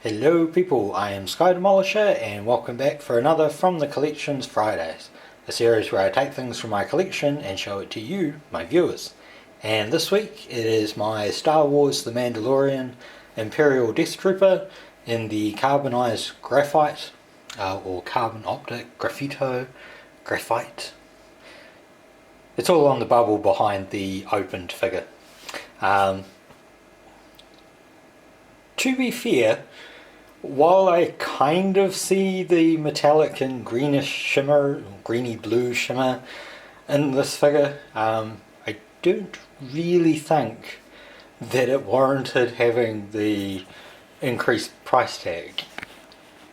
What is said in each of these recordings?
Hello people, I am Sky Demolisher and welcome back for another From the Collections Fridays, a series where I take things from my collection and show it to you, my viewers. And this week it is my Star Wars The Mandalorian Imperial Death Trooper in the carbonized graphite, or carbon optic, graphite. It's all on the bubble behind the opened figure. To be fair, while I kind of see the metallic and greenish shimmer, greeny blue shimmer in this figure, I don't really think that it warranted having the increased price tag,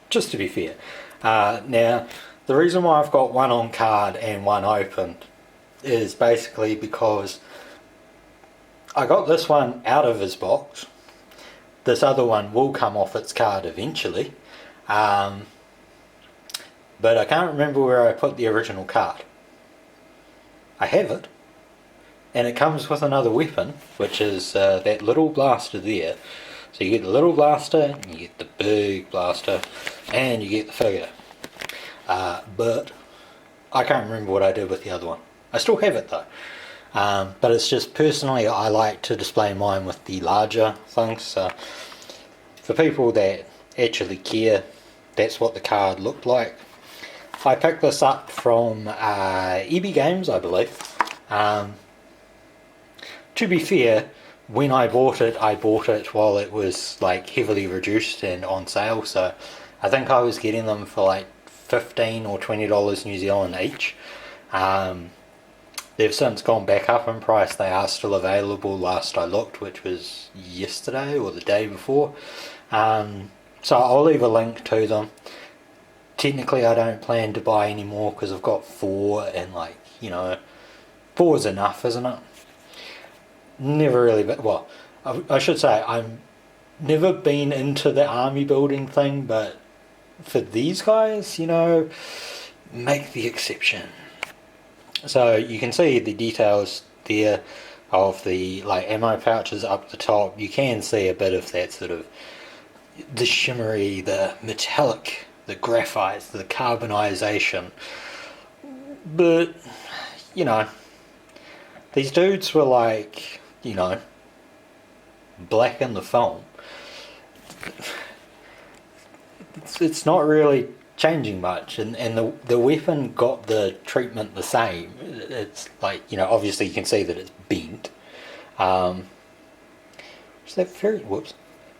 just to be fair. Now, the reason why I've got one on card and one opened is basically because I got this one out of his box. This other one will come off its card eventually, but I can't remember where I put the original card. I have it, and it comes with another weapon, which is that little blaster there. So you get the little blaster, you get the big blaster, and you get the figure. But I can't remember what I did with the other one. I still have it though. But it's just personally I like to display mine with the larger things, so for people that actually care, that's what the card looked like. I picked this up from EB Games, I believe. To be fair, when I bought it while it was like heavily reduced and on sale, so I think I was getting them for like $15 or $20 New Zealand each. They've since gone back up in price. They are still available last I looked, which was yesterday or the day before. So I'll leave a link to them. Technically I don't plan to buy any more because I've got 4 and like, you know, 4 is enough, isn't it? Never really, but well, I should say I've never been into the army building thing, but for these guys, you know, make the exception. So you can see the details there of the like ammo pouches up the top. You can see a bit of that sort of the shimmery, the metallic, the graphite, the carbonization. But you know, these dudes were like, you know, black in the film. It's not really changing much, and the weapon got the treatment the same. It's like, you know, obviously you can see that it's bent. That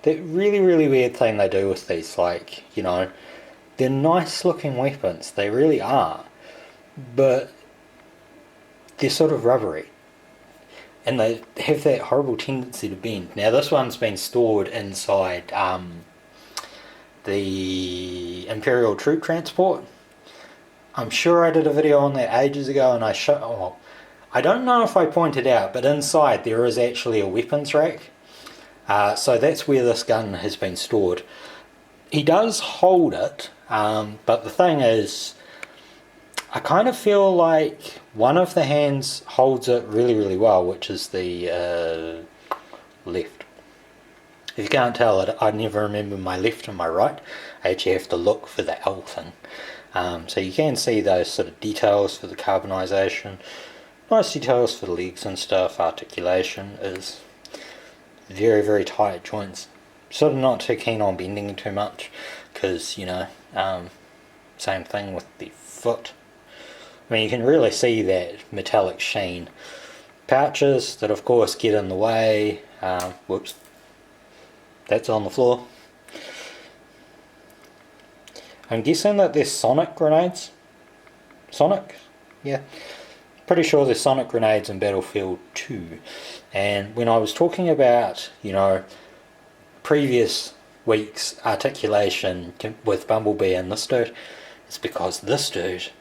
really weird thing they do with these, like, you know, they're nice looking weapons, they really are, but they're sort of rubbery and they have that horrible tendency to bend. Now this one's been stored inside the Imperial Troop Transport. I'm sure I did a video on that ages ago and I don't know if I pointed out, but inside there is actually a weapons rack. So that's where this gun has been stored. He does hold it, but the thing is, I kind of feel like one of the hands holds it really well, which is the left. If you can't tell, I never remember my left and my right. I actually have to look for the L thing. So you can see those sort of details for the carbonization. Nice details for the legs and stuff. Articulation is very tight joints. Sort of not too keen on bending too much, because, you know, same thing with the foot. I mean, you can really see that metallic sheen. Pouches that of course get in the way. Whoops. That's on the floor. I'm guessing that they're sonic grenades. Sonic? Yeah. Pretty sure they're sonic grenades in Battlefield 2. And when I was talking about, you know, previous week's articulation with Bumblebee and this dude, it's because this dude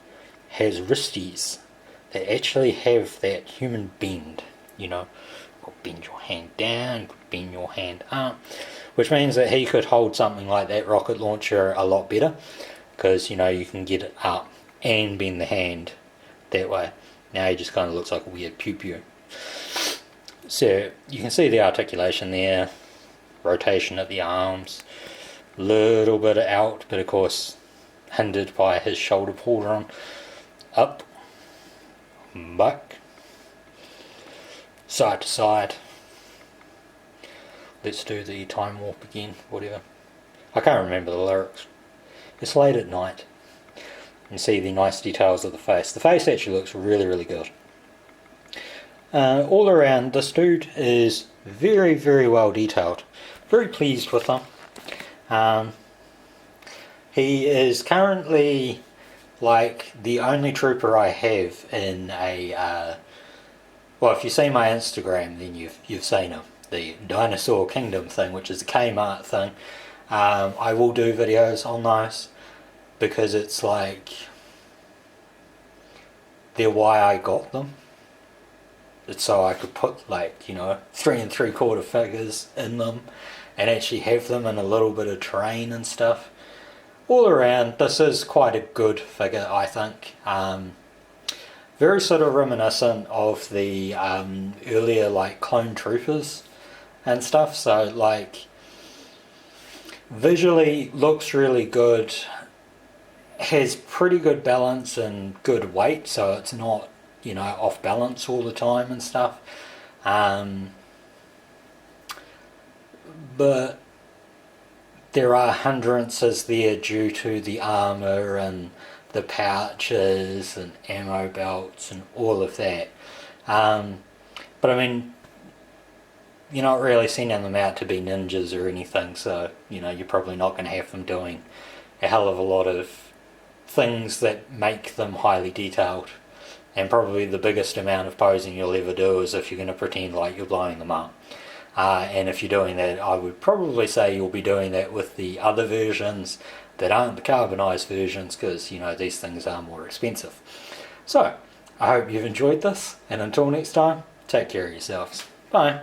has wristies that actually have that human bend, you know. Bend your hand down, bend your hand up, which means that he could hold something like that rocket launcher a lot better, because, you know, you can get it up and bend the hand that way. Now he just kind of looks like a weird pew. So you can see the articulation there, rotation at the arms, little bit out, but of course hindered by his shoulder pauldron. Up, back, side to side. Let's do the time warp again, whatever. I can't remember the lyrics. It's late at night. You see the nice details of the face. The face actually looks really, really good. All around, this dude is very, very well detailed. Very pleased with him. He is currently like the only trooper I have in a well, if you see my Instagram, then you've seen him. The Dinosaur Kingdom thing, which is a Kmart thing. I will do videos on those because it's like they're why I got them. It's so I could put like 3 3/4 figures in them and actually have them in a little bit of terrain and stuff. All around, this is quite a good figure, I think. Very sort of reminiscent of the earlier like clone troopers and stuff, so like visually looks really good, has pretty good balance and good weight, so it's not off balance all the time and stuff. But there are hindrances there due to the armour and the pouches and ammo belts and all of that. But I mean, you're not really sending them out to be ninjas or anything, so you're probably not going to have them doing a hell of a lot of things that make them highly detailed. And probably the biggest amount of posing you'll ever do is if you're going to pretend like you're blowing them up. And if you're doing that, I would probably say you'll be doing that with the other versions that aren't the carbonized versions, because these things are more expensive. So I hope you've enjoyed this, and until next time, take care of yourselves. Bye.